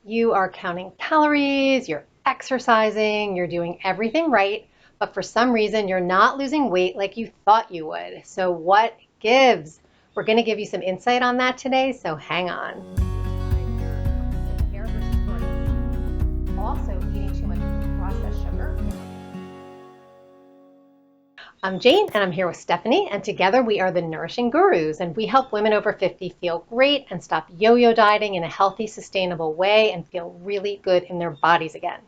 You are counting calories, you're exercising, you're doing everything right, but for some reason you're not losing weight like you thought you would. So, what gives? We're going to give you some insight on that today, so hang on. Also, eating too much processed sugar. I'm Jane, and I'm here with Stephanie, and together we are the Nourishing Gurus, and we help women over 50 feel great and stop yo-yo dieting in a healthy, sustainable way and feel really good in their bodies again.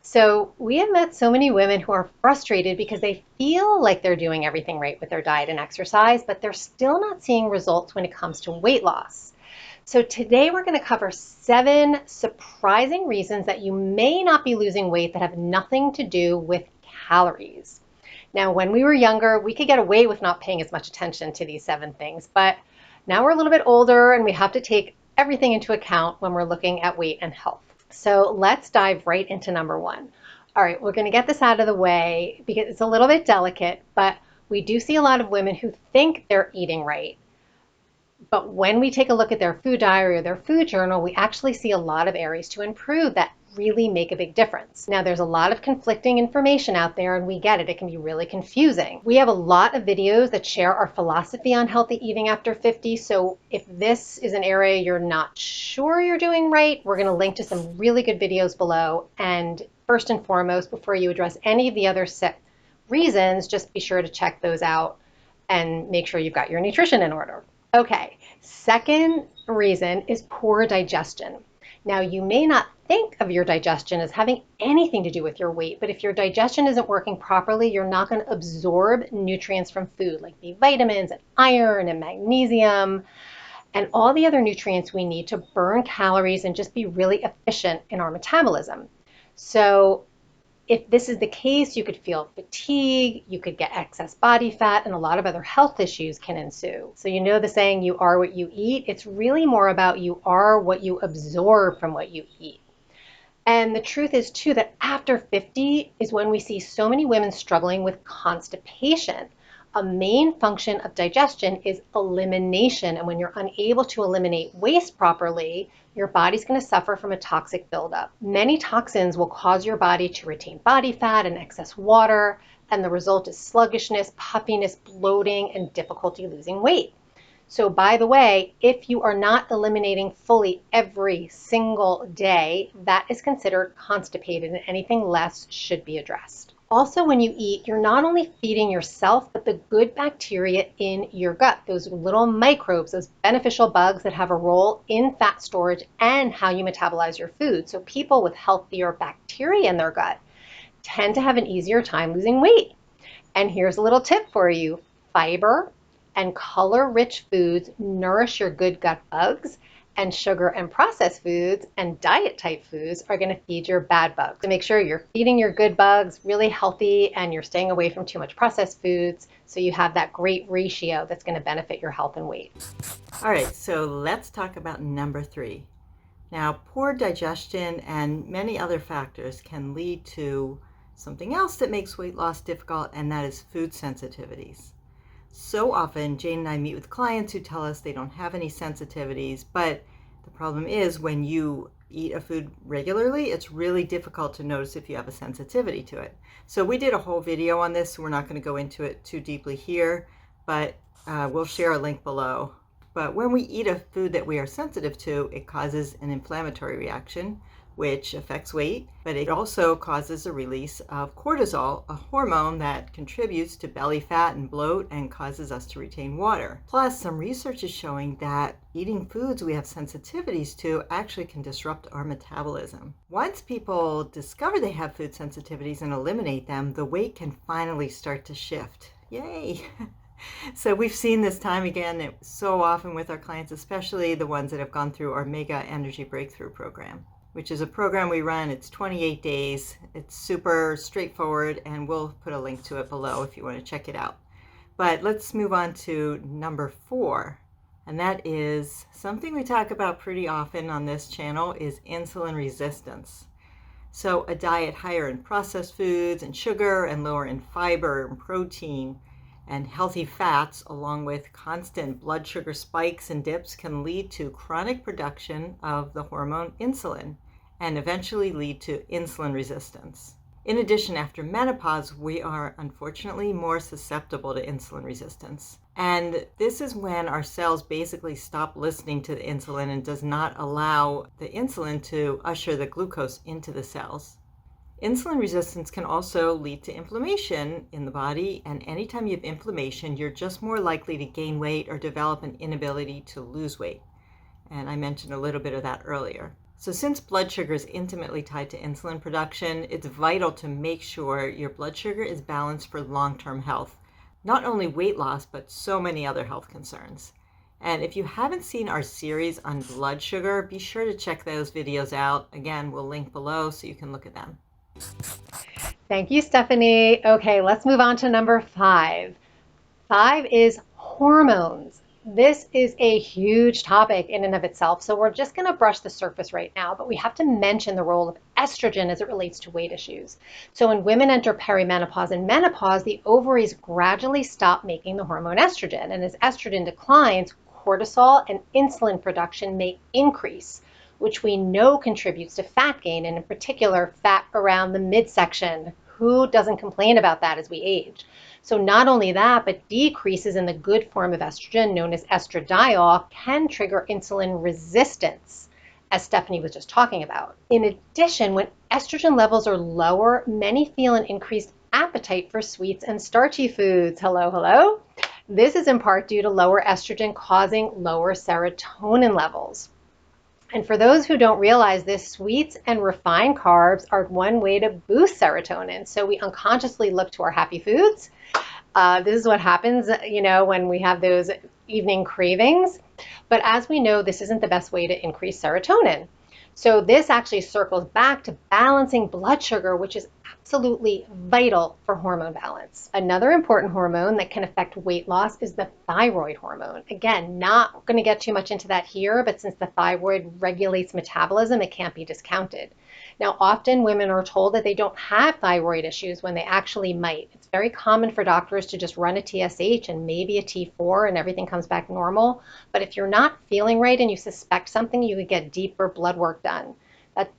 So we have met so many women who are frustrated because they feel like they're doing everything right with their diet and exercise, but they're still not seeing results when it comes to weight loss. So today we're going to cover 7 surprising reasons that you may not be losing weight that have nothing to do with calories. Now, when we were younger, we could get away with not paying as much attention to these 7 things, but now we're a little bit older and we have to take everything into account when we're looking at weight and health. So let's dive right into number 1. All right, we're going to get this out of the way because it's a little bit delicate, but we do see a lot of women who think they're eating right. But when we take a look at their food diary or their food journal, we actually see a lot of areas to improve that really make a big difference. Now, there's a lot of conflicting information out there, and we get it. It can be really confusing. We have a lot of videos that share our philosophy on healthy eating after 50. So if this is an area you're not sure you're doing right, we're going to link to some really good videos below. And first and foremost, before you address any of the other reasons, just be sure to check those out and make sure you've got your nutrition in order. Okay, second reason is poor digestion. Now, you may not think of your digestion as having anything to do with your weight, but if your digestion isn't working properly, you're not going to absorb nutrients from food like B vitamins and iron and magnesium and all the other nutrients we need to burn calories and just be really efficient in our metabolism. So if this is the case, you could feel fatigue, you could get excess body fat, and a lot of other health issues can ensue. So you know the saying, you are what you eat? It's really more about you are what you absorb from what you eat. And the truth is too that after 50 is when we see so many women struggling with constipation. A main function of digestion is elimination. And when you're unable to eliminate waste properly, your body's going to suffer from a toxic buildup. Many toxins will cause your body to retain body fat and excess water, and the result is sluggishness, puffiness, bloating, and difficulty losing weight. So by the way, if you are not eliminating fully every single day, that is considered constipated, and anything less should be addressed. Also, when you eat, you're not only feeding yourself, but the good bacteria in your gut, those little microbes, those beneficial bugs that have a role in fat storage and how you metabolize your food. So people with healthier bacteria in their gut tend to have an easier time losing weight. And here's a little tip for you. Fiber and color-rich foods nourish your good gut bugs, and sugar and processed foods and diet-type foods are going to feed your bad bugs. So make sure you're feeding your good bugs really healthy and you're staying away from too much processed foods so you have that great ratio that's going to benefit your health and weight. All right, so let's talk about number 3. Now, poor digestion and many other factors can lead to something else that makes weight loss difficult, and that is food sensitivities. So often, Jane and I meet with clients who tell us they don't have any sensitivities, but the problem is when you eat a food regularly, it's really difficult to notice if you have a sensitivity to it. So we did a whole video on this, so we're not going to go into it too deeply here, but we'll share a link below. But when we eat a food that we are sensitive to, it causes an inflammatory reaction, which affects weight, but it also causes a release of cortisol, a hormone that contributes to belly fat and bloat and causes us to retain water. Plus, some research is showing that eating foods we have sensitivities to actually can disrupt our metabolism. Once people discover they have food sensitivities and eliminate them, the weight can finally start to shift. Yay! So we've seen this time again so often with our clients, especially the ones that have gone through our Mega Energy Breakthrough program, which is a program we run. It's 28 days. It's super straightforward, and we'll put a link to it below if you want to check it out. But let's move on to number 4, and that is something we talk about pretty often on this channel is insulin resistance. So a diet higher in processed foods and sugar and lower in fiber and protein And healthy fats, along with constant blood sugar spikes and dips, can lead to chronic production of the hormone insulin and eventually lead to insulin resistance. In addition, after menopause, we are unfortunately more susceptible to insulin resistance. And this is when our cells basically stop listening to the insulin and does not allow the insulin to usher the glucose into the cells. Insulin resistance can also lead to inflammation in the body, and anytime you have inflammation, you're just more likely to gain weight or develop an inability to lose weight. And I mentioned a little bit of that earlier. So since blood sugar is intimately tied to insulin production, it's vital to make sure your blood sugar is balanced for long-term health, not only weight loss, but so many other health concerns. And if you haven't seen our series on blood sugar, be sure to check those videos out. Again, we'll link below so you can look at them. Thank you, Stephanie. Okay, let's move on to number 5. 5 is hormones. This is a huge topic in and of itself, so we're just going to brush the surface right now, but we have to mention the role of estrogen as it relates to weight issues. So when women enter perimenopause and menopause, the ovaries gradually stop making the hormone estrogen, and as estrogen declines, cortisol and insulin production may increase, which we know contributes to fat gain, and in particular, fat around the midsection. Who doesn't complain about that as we age? So not only that, but decreases in the good form of estrogen, known as estradiol, can trigger insulin resistance, as Stephanie was just talking about. In addition, when estrogen levels are lower, many feel an increased appetite for sweets and starchy foods. Hello, hello. This is in part due to lower estrogen causing lower serotonin levels. And for those who don't realize this, sweets and refined carbs are one way to boost serotonin. So we unconsciously look to our happy foods. This is what happens, when we have those evening cravings. But as we know, this isn't the best way to increase serotonin. So this actually circles back to balancing blood sugar, which is absolutely vital for hormone balance. Another important hormone that can affect weight loss is the thyroid hormone. Again, not going to get too much into that here, but since the thyroid regulates metabolism, it can't be discounted. Now, often women are told that they don't have thyroid issues when they actually might. It's very common for doctors to just run a TSH and maybe a T4 and everything comes back normal. But if you're not feeling right and you suspect something, you could get deeper blood work done.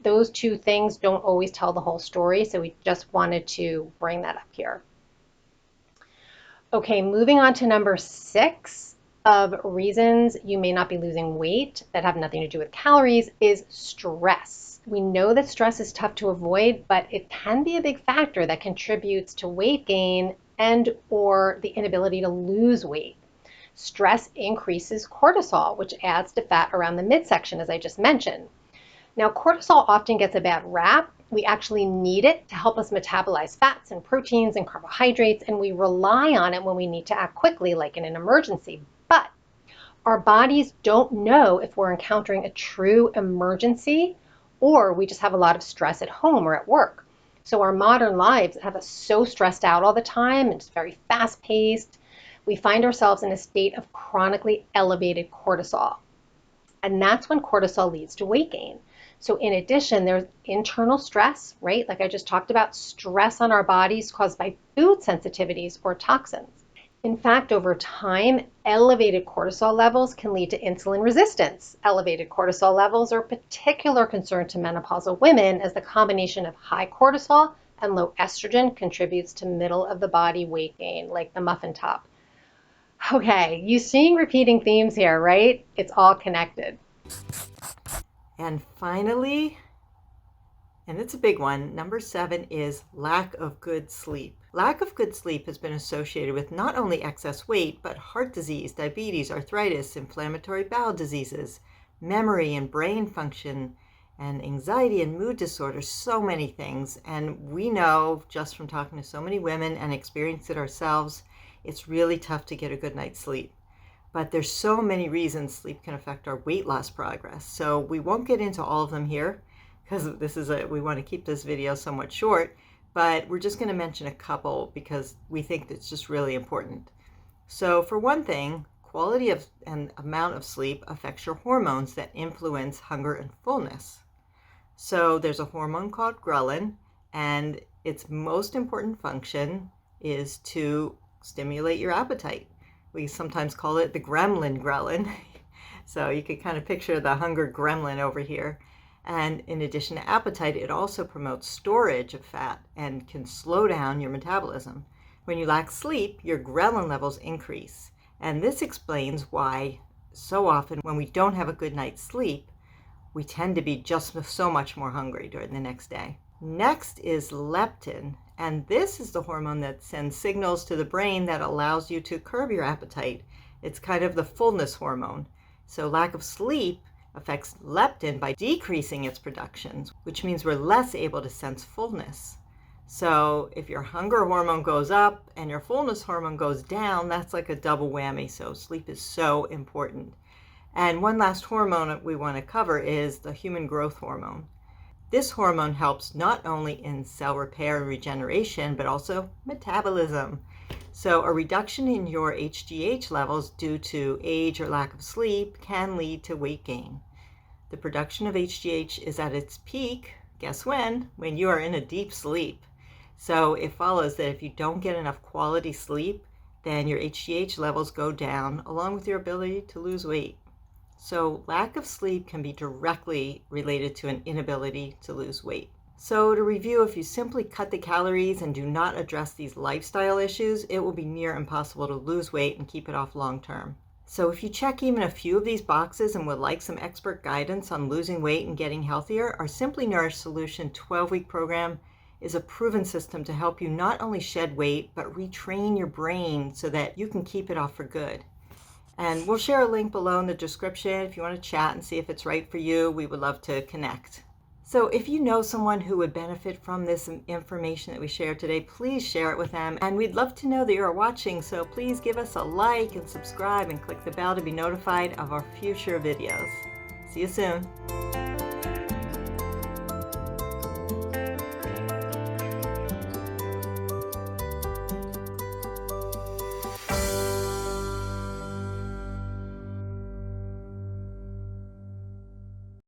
Those two things don't always tell the whole story, so we just wanted to bring that up here. Okay, moving on to number 6 of reasons you may not be losing weight that have nothing to do with calories is stress. We know that stress is tough to avoid, but it can be a big factor that contributes to weight gain and or the inability to lose weight. Stress increases cortisol, which adds to fat around the midsection, as I just mentioned. Now, cortisol often gets a bad rap. We actually need it to help us metabolize fats and proteins and carbohydrates, and we rely on it when we need to act quickly, like in an emergency. But our bodies don't know if we're encountering a true emergency or we just have a lot of stress at home or at work. So our modern lives have us so stressed out all the time, and it's very fast-paced. We find ourselves in a state of chronically elevated cortisol. And that's when cortisol leads to weight gain. So in addition, there's internal stress, right? Like I just talked about, stress on our bodies caused by food sensitivities or toxins. In fact, over time, elevated cortisol levels can lead to insulin resistance. Elevated cortisol levels are a particular concern to menopausal women, as the combination of high cortisol and low estrogen contributes to middle of the body weight gain, like the muffin top. Okay, you seeing repeating themes here, right? It's all connected. And finally, and it's a big one, number 7 is lack of good sleep. Lack of good sleep has been associated with not only excess weight, but heart disease, diabetes, arthritis, inflammatory bowel diseases, memory and brain function, and anxiety and mood disorders, so many things. And we know just from talking to so many women and experiencing it ourselves, it's really tough to get a good night's sleep. But there's so many reasons sleep can affect our weight loss progress. So we won't get into all of them here because we want to keep this video somewhat short, but we're just going to mention a couple because we think it's just really important. So for one thing, quality of and amount of sleep affects your hormones that influence hunger and fullness. So there's a hormone called ghrelin, and its most important function is to stimulate your appetite. We sometimes call it the gremlin ghrelin. So you can kind of picture the hunger gremlin over here. And in addition to appetite, it also promotes storage of fat and can slow down your metabolism. When you lack sleep, your ghrelin levels increase. And this explains why so often when we don't have a good night's sleep, we tend to be just so much more hungry during the next day. Next is leptin, and this is the hormone that sends signals to the brain that allows you to curb your appetite. It's kind of the fullness hormone. So lack of sleep affects leptin by decreasing its production, which means we're less able to sense fullness. So if your hunger hormone goes up and your fullness hormone goes down, that's like a double whammy. So sleep is so important. And one last hormone we want to cover is the human growth hormone. This hormone helps not only in cell repair and regeneration, but also metabolism. So a reduction in your HGH levels due to age or lack of sleep can lead to weight gain. The production of HGH is at its peak, guess when? When you are in a deep sleep. So it follows that if you don't get enough quality sleep, then your HGH levels go down along with your ability to lose weight. So lack of sleep can be directly related to an inability to lose weight. So to review, if you simply cut the calories and do not address these lifestyle issues, it will be near impossible to lose weight and keep it off long term. So if you check even a few of these boxes and would like some expert guidance on losing weight and getting healthier, our Simply Nourished Solution 12-week program is a proven system to help you not only shed weight, but retrain your brain so that you can keep it off for good. And we'll share a link below in the description if you want to chat and see if it's right for you. We would love to connect. So if you know someone who would benefit from this information that we shared today, please share it with them. And we'd love to know that you are watching, so please give us a like and subscribe and click the bell to be notified of our future videos. See you soon.